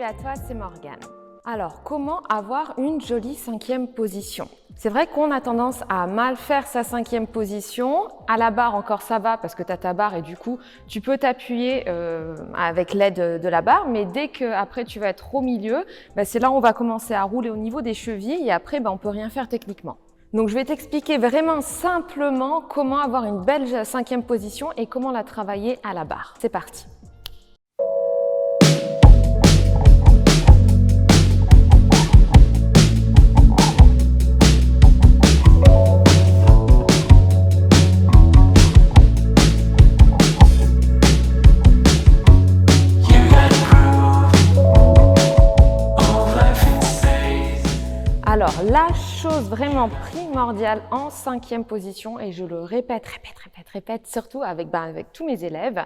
Salut à toi, c'est Morgane. Alors, comment avoir une jolie cinquième position? C'est vrai qu'on a tendance à mal faire sa cinquième position. À la barre, encore ça va parce que tu as ta barre et du coup, tu peux t'appuyer avec l'aide de la barre. Mais dès qu'après, tu vas être au milieu, c'est là où on va commencer à rouler au niveau des chevilles et après, on ne peut rien faire techniquement. Donc, je vais t'expliquer vraiment simplement comment avoir une belle cinquième position et comment la travailler à la barre. C'est parti! Alors, la chose vraiment primordiale en cinquième position, et je le répète, surtout avec tous mes élèves,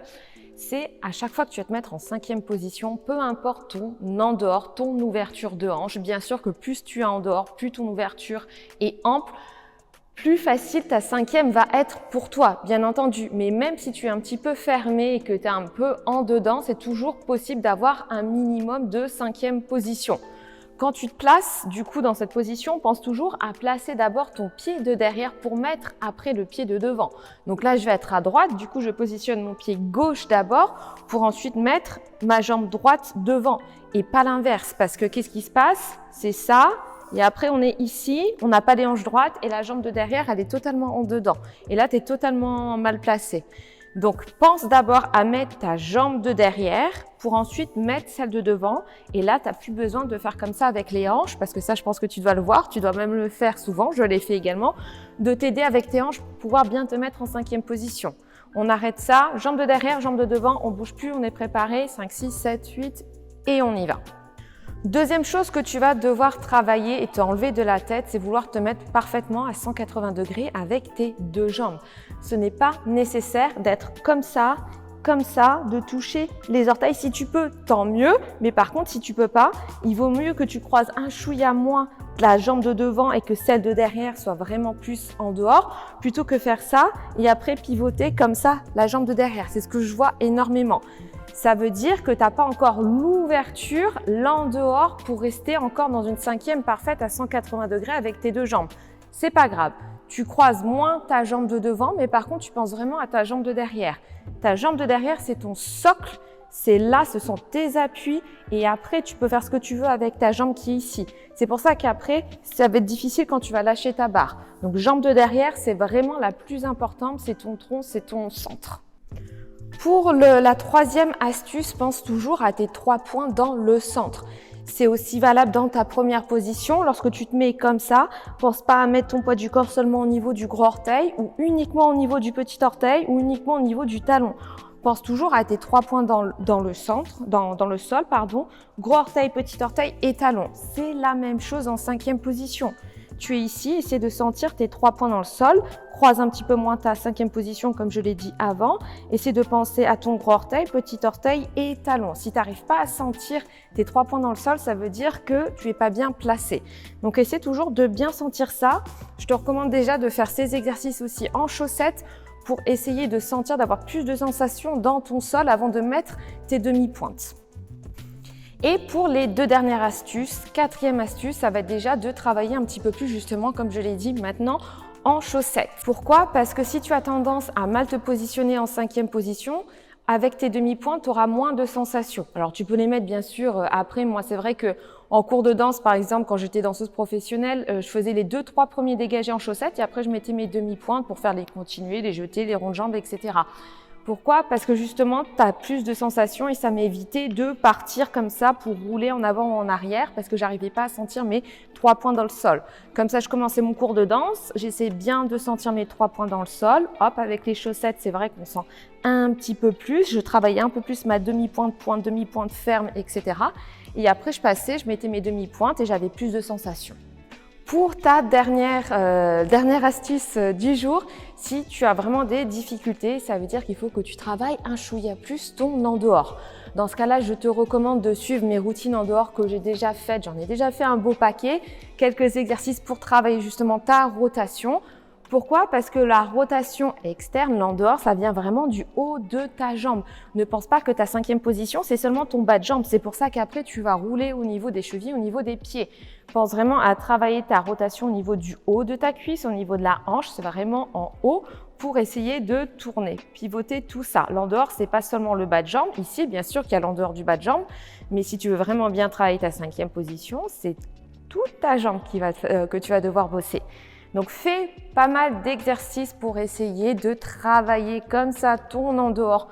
c'est à chaque fois que tu vas te mettre en cinquième position, peu importe ton en dehors, ton ouverture de hanche. Bien sûr que plus tu es en dehors, plus ton ouverture est ample, plus facile ta cinquième va être pour toi, bien entendu. Mais même si tu es un petit peu fermé et que tu es un peu en dedans, c'est toujours possible d'avoir un minimum de cinquième position. Quand tu te places, du coup, dans cette position, pense toujours à placer d'abord ton pied de derrière pour mettre après le pied de devant. Donc là, je vais être à droite, du coup, je positionne mon pied gauche d'abord pour ensuite mettre ma jambe droite devant et pas l'inverse parce que qu'est-ce qui se passe? C'est ça. Et après, on est ici, on n'a pas les hanches droites et la jambe de derrière, elle est totalement en dedans. Et là, tu es totalement mal placé. Donc, pense d'abord à mettre ta jambe de derrière pour ensuite mettre celle de devant. Et là, tu n'as plus besoin de faire comme ça avec les hanches parce que ça, je pense que tu dois le voir. Tu dois même le faire souvent, je l'ai fait également, de t'aider avec tes hanches pour pouvoir bien te mettre en cinquième position. On arrête ça, jambe de derrière, jambe de devant, on ne bouge plus, on est préparé, 5, 6, 7, 8 et on y va. Deuxième chose que tu vas devoir travailler et t'enlever de la tête, c'est vouloir te mettre parfaitement à 180 degrés avec tes deux jambes. Ce n'est pas nécessaire d'être comme ça, de toucher les orteils. Si tu peux, tant mieux. Mais par contre, si tu peux pas, il vaut mieux que tu croises un chouïa moins la jambe de devant et que celle de derrière soit vraiment plus en dehors, plutôt que faire ça et après pivoter comme ça la jambe de derrière. C'est ce que je vois énormément. Ça veut dire que tu n'as pas encore l'ouverture, l'en dehors pour rester encore dans une cinquième parfaite à 180 degrés avec tes deux jambes. C'est pas grave. Tu croises moins ta jambe de devant, mais par contre, tu penses vraiment à ta jambe de derrière. Ta jambe de derrière, c'est ton socle. C'est là, ce sont tes appuis. Et après, tu peux faire ce que tu veux avec ta jambe qui est ici. C'est pour ça qu'après, ça va être difficile quand tu vas lâcher ta barre. Donc, jambe de derrière, c'est vraiment la plus importante. C'est ton tronc, c'est ton centre. Pour la troisième astuce, pense toujours à tes 3 points dans le centre. C'est aussi valable dans ta première position. Lorsque tu te mets comme ça, pense pas à mettre ton poids du corps seulement au niveau du gros orteil ou uniquement au niveau du petit orteil ou uniquement au niveau du talon. Pense toujours à tes 3 points dans le centre, dans le sol, pardon. Gros orteil, petit orteil et talon. C'est la même chose en cinquième position. Tu es ici, essaie de sentir tes 3 points dans le sol. Croise un petit peu moins ta cinquième position comme je l'ai dit avant. Essaie de penser à ton gros orteil, petit orteil et talon. Si tu n'arrives pas à sentir tes 3 points dans le sol, ça veut dire que tu n'es pas bien placé. Donc essaie toujours de bien sentir ça. Je te recommande déjà de faire ces exercices aussi en chaussettes pour essayer de sentir, d'avoir plus de sensations dans ton sol avant de mettre tes demi-pointes. Et pour les 2 dernières astuces, 4e astuce, ça va être déjà de travailler un petit peu plus justement, comme je l'ai dit maintenant, en chaussettes. Pourquoi? Parce que si tu as tendance à mal te positionner en 5e position, avec tes demi-pointes, tu auras moins de sensations. Alors, tu peux les mettre bien sûr après. Moi, c'est vrai que en cours de danse, par exemple, quand j'étais danseuse professionnelle, je faisais les 2-3 premiers dégagés en chaussettes et après, je mettais mes demi-pointes pour faire les continuer, les jeter, les ronds de jambes, etc. Pourquoi? Parce que justement, tu as plus de sensations et ça m'évitait de partir comme ça pour rouler en avant ou en arrière parce que j'arrivais pas à sentir mes 3 points dans le sol. Comme ça, je commençais mon cours de danse, j'essayais bien de sentir mes 3 points dans le sol. Hop, avec les chaussettes, c'est vrai qu'on sent un petit peu plus. Je travaillais un peu plus ma demi-pointe, pointe, demi-pointe ferme, etc. Et après, je passais, je mettais mes demi-pointes et j'avais plus de sensations. Pour ta dernière astuce du jour, si tu as vraiment des difficultés, ça veut dire qu'il faut que tu travailles un chouïa plus ton en dehors. Dans ce cas-là, je te recommande de suivre mes routines en dehors que j'ai déjà faites. J'en ai déjà fait un beau paquet, quelques exercices pour travailler justement ta rotation. Pourquoi? Parce que la rotation externe, l'en dehors, ça vient vraiment du haut de ta jambe. Ne pense pas que ta 5e position, c'est seulement ton bas de jambe. C'est pour ça qu'après, tu vas rouler au niveau des chevilles, au niveau des pieds. Pense vraiment à travailler ta rotation au niveau du haut de ta cuisse, au niveau de la hanche. C'est vraiment en haut pour essayer de tourner, pivoter tout ça. L'en dehors, c'est pas seulement le bas de jambe. Ici, bien sûr qu'il y a l'en dehors du bas de jambe. Mais si tu veux vraiment bien travailler ta 5e position, c'est toute ta jambe que tu vas devoir bosser. Donc, fais pas mal d'exercices pour essayer de travailler comme ça ton en dehors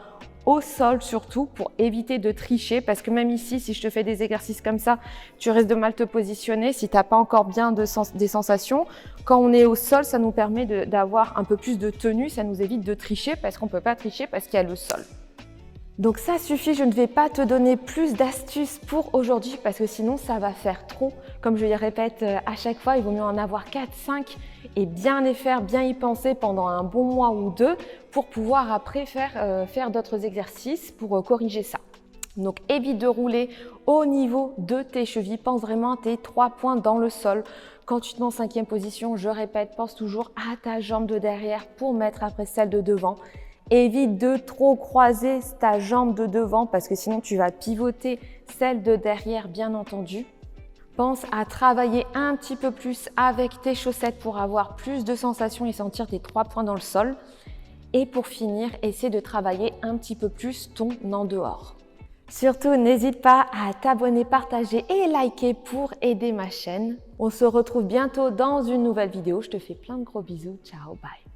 au sol surtout pour éviter de tricher parce que même ici, si je te fais des exercices comme ça, tu risques de mal te positionner si tu n'as pas encore bien des sensations. Quand on est au sol, ça nous permet d'avoir un peu plus de tenue, ça nous évite de tricher parce qu'on ne peut pas tricher parce qu'il y a le sol. Donc ça suffit, je ne vais pas te donner plus d'astuces pour aujourd'hui parce que sinon ça va faire trop. Comme je le répète à chaque fois, il vaut mieux en avoir 4, 5 et bien les faire, bien y penser pendant un bon mois ou 2 pour pouvoir après faire d'autres exercices pour corriger ça. Donc évite de rouler au niveau de tes chevilles, pense vraiment à tes 3 points dans le sol. Quand tu te mets en 5e position, je répète, pense toujours à ta jambe de derrière pour mettre après celle de devant. Évite de trop croiser ta jambe de devant parce que sinon tu vas pivoter celle de derrière bien entendu. Pense à travailler un petit peu plus avec tes chaussettes pour avoir plus de sensations et sentir tes 3 points dans le sol. Et pour finir, essaie de travailler un petit peu plus ton en dehors. Surtout, n'hésite pas à t'abonner, partager et liker pour aider ma chaîne. On se retrouve bientôt dans une nouvelle vidéo. Je te fais plein de gros bisous. Ciao, bye.